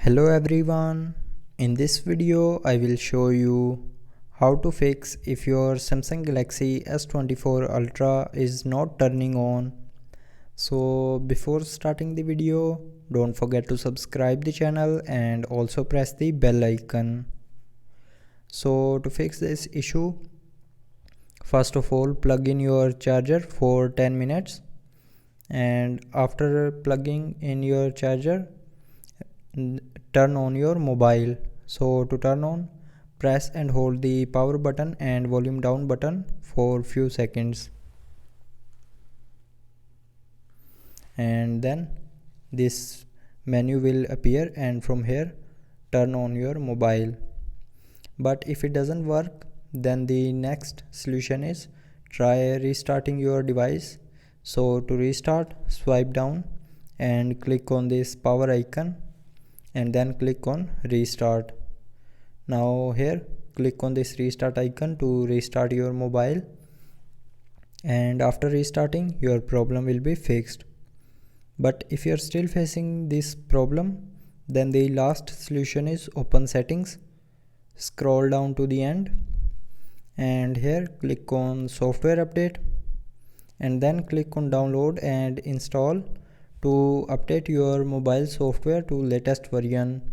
Hello everyone, in this video I will show you how to fix if your Samsung Galaxy S24 Ultra is not turning on. So before starting the video, don't forget to subscribe the channel and also press the bell icon. So to fix this issue, first of all plug in your charger for 10 minutes, and after plugging in your charger, turn on your mobile. So to turn on, press and hold the power button and volume down button for few seconds, and then this menu will appear, and from here turn on your mobile. But if it doesn't work, then the next solution is try restarting your device. So to restart, swipe down and click on this power icon and then click on restart. Now here click on this restart icon to restart your mobile, and after restarting your problem will be fixed. But if you are still facing this problem, then the last solution is open settings. Scroll down to the end and here click on software update and then click on download and install to update your mobile software to latest version.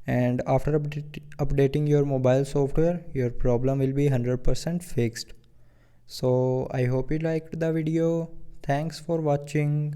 And after updating your mobile software, your problem will be 100% fixed. So I hope you liked the video. Thanks for watching.